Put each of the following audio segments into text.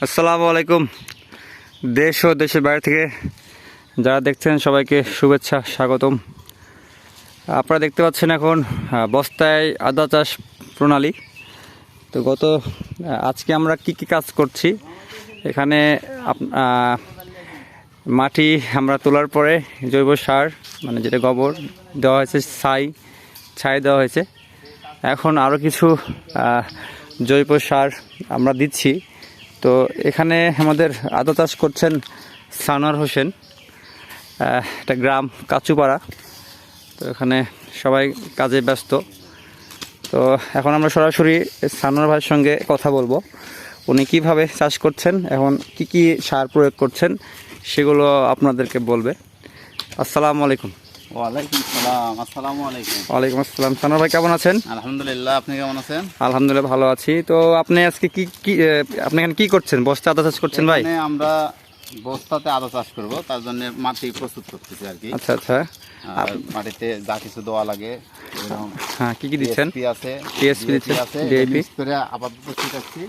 আসসালামু আলাইকুম। দেশ ও দেশের বাইরে থেকে যারা দেখছেন সবাইকে শুভেচ্ছা, স্বাগতম। আপনারা দেখতে পাচ্ছেন এখন বস্তায় আদা চাষ প্রণালী। তো আজকে আমরা কি কাজ করছি, এখানে মাটি আমরা তোলার পরে জৈব সার মানে যেটা গোবর দেওয়া হয়েছে, ছাই দেওয়া হয়েছে। এখন আরও কিছু জৈব সার আমরা দিচ্ছি। তো এখানে আমাদের আদা চাষ করছেন সানোয়ার হোসেন, একটা গ্রাম কাচুপাড়া। তো এখানে সবাই কাজে ব্যস্ত। তো এখন আমরা সরাসরি সানোয়ার ভাইয়ের সঙ্গে কথা বলবো, উনি কিভাবে চাষ করছেন, এখন কি সার প্রয়োগ করছেন সেগুলো আপনাদেরকে বলবে। আসসালামু আলাইকুম। ওয়ালাইকুম আসসালাম। আসসালামু আলাইকুম। ওয়ালাইকুম আসসালাম। সানোয়ার ভাই কেমন আছেন? আলহামদুলিল্লাহ, আপনি কেমন আছেন? আলহামদুলিল্লাহ ভালো আছি। তো আপনি আজকে আপনি এখানে কি করছেন? বস্তা আদা চাষ করছেন ভাই? আমরা বস্তাতে আদা চাষ করব, তার জন্য মাটি প্রস্তুত করতেছি আর কি। আচ্ছা আচ্ছা। আর মাটিতে যা কিছু দেওয়া লাগে, হ্যাঁ, কি দিচ্ছেন? টিএসপি দিচ্ছেন, ডিএপি করে আপাতত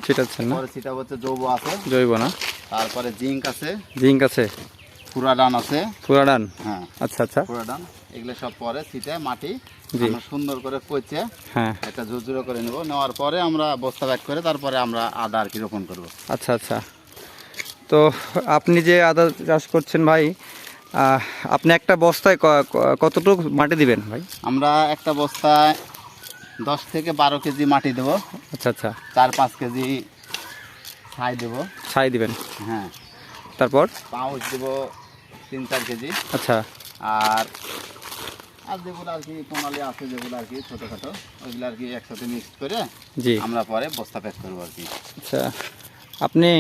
ছিটাচ্ছেন না? পরে ছিটাবো হচ্ছে জৈব আছে, জৈব না, তারপরে জিঙ্ক আছে, পুরাডান আছে। পুরাডান? হ্যাঁ আচ্ছা আচ্ছা। পুরাডান এগুলো সব পরে ছিটে মাটি জি আমরা সুন্দর করে পচে হ্যাঁ এটা ঝুরঝুরে করে নেওয়ার পরে আমরা বস্তা ব্যাগ করে তারপরে আমরা আদা আর কি রোপণ করবো। আচ্ছা আচ্ছা। তো আপনি যে আদা চাষ করছেন ভাই, আপনি একটা বস্তায় কতটুকু মাটি দিবেন ভাই? আমরা একটা বস্তায় 10 থেকে 12 কেজি মাটি দেবো। আচ্ছা আচ্ছা। 4-5 কেজি ছাই দেবো। ছাই দিবেন? হ্যাঁ। তারপর পাউচ দেবো 3-4 কেজি। আচ্ছা। আর যেগুলো আর কি প্রণালী আছে, যেগুলো আর কি ছোটোখাটো, ওইগুলো আর কি একসাথে মিক্স করে জি আমরা পরে বস্তা প্যাক করবো আর কি। আচ্ছা, আপনি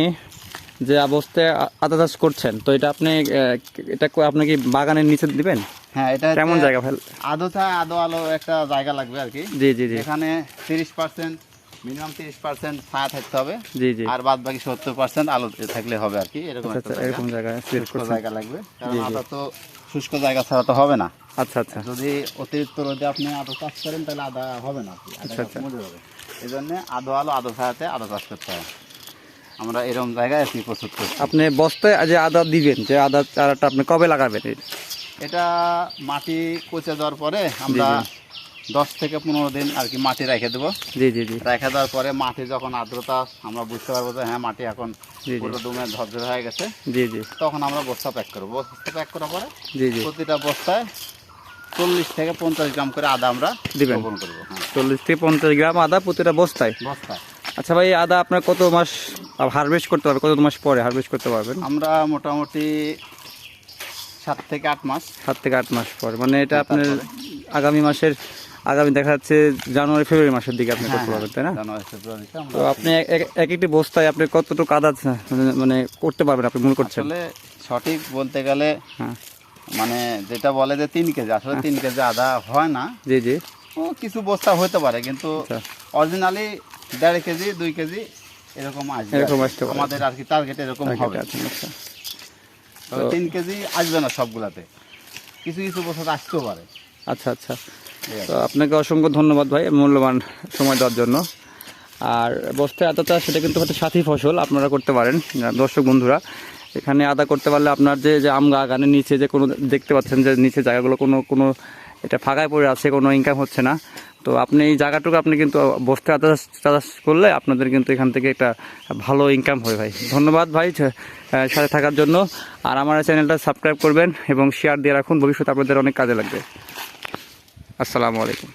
যে অবস্থায় আদা চাষ করছেন, তো এটা আপনি কি বাগানের নিচে দিবেন? হ্যাঁ, এটা কেমন জায়গা ভাই? আদো আলো একটা জায়গা লাগবে আর কি। জি জি জি। এখানে 30% মিনিমাম 30% ছায়া থাকতে হবে। জি জি। আর বাদ বাকি 70% আলো থাকলে হবে আর কি। এরকম এরকম জায়গায় শুষ্ক জায়গা লাগবে, কারণ আদা তো শুষ্ক জায়গা ছাড়া তো হবে না। আচ্ছা আচ্ছা। যদি অতিরিক্ত রোদে আপনি আদা চাষ করেন তাহলে আদা হবে না, আদা মরে যাবে। এই জন্য আদো ছায়াতে আদা চাষ করতে হয়। আমরা এরকম জায়গায় আর কি প্রস্তুত করছি। আপনি বস্তায় যে আদা দিবেন, যে আদা চারাটা আপনি কবে লাগাবেন? এটা মাটি পচে যাওয়ার পরে আমরা 10 থেকে 15 দিন আর কি মাটি রেখে দেবো। জি জি জি। রেখে দেওয়ার পরে মাটি যখন আর্দ্রতা আমরা বুঝতে পারবো যে হ্যাঁ মাটি এখন পুরো দমে ঝরঝরে হয়ে গেছে, জি জি, তখন আমরা বস্তা প্যাক করবো। বস্তা প্যাক করার পরে জি জি, প্রতিটা বস্তায় 40 থেকে 50 গ্রাম করে আদা আমরা দিবেন। রোপণ করবো। 40 থেকে 50 গ্রাম আদা প্রতিটা বস্তায়? বস্তায়। আচ্ছা ভাই, আদা আপনার কত মাস হারভেস্ট করতে পারবে, কত মাস পরে হারভেস্ট করতে পারবেন? আমরা মোটামুটি 7 থেকে 8 মাস। 7 থেকে 8 মাস পরে, মানে এটা আপনার আগামী দেখা যাচ্ছে জানুয়ারি ফেব্রুয়ারি মাসের দিকে আপনি করতে পারবেন, তাই না? জানুয়ারি ফেব্রুয়ারিতে। তো আপনি এক একটি বস্তায় আপনি কতটুকু আদা মানে করতে পারবেন আপনি মনে করছেন? আসলে সঠিক বলতে গেলে হ্যাঁ, মানে যেটা বলে যে 3 কেজি, আসলে 3 কেজি আদা হয় না। জি জি। ও কিছু বস্তা হতে পারে, কিন্তু অরিজিনালি 1.5 কেজি 2 কেজি এরকম আসবে। আমাদের আর কি টার্গেট এরকম হবে। তো 3 কেজি আসবে না সবগুলাতে, কিছু কিছু বস্তা আসতেও পারে। আচ্ছা আচ্ছা। তো আপনাকে অসংখ্য ধন্যবাদ ভাই মূল্যবান সময় দেওয়ার জন্য। আর বস্তায় আদা চাষ সেটা কিন্তু একটা সাথী ফসল, আপনারা করতে পারেন দর্শক বন্ধুরা। এখানে আদা করতে পারলে আপনার যে আম বাগানের নিচে যে কোনো দেখতে পাচ্ছেন যে নিচে জায়গাগুলো কোনো এটা ফাঁকায় পড়ে আছে, কোনো ইনকাম হচ্ছে না। তো আপনি এই জায়গাটুকু আপনি কিন্তু বস্তায় আদা চাষ করলে আপনাদের কিন্তু এখান থেকে একটা ভালো ইনকাম হয় ভাই। ধন্যবাদ ভাই সাথে থাকার জন্য। আর আমার চ্যানেলটা সাবস্ক্রাইব করবেন এবং শেয়ার দিয়ে রাখুন, ভবিষ্যতে আপনাদের অনেক কাজে লাগবে। আসসালামু আলাইকুম।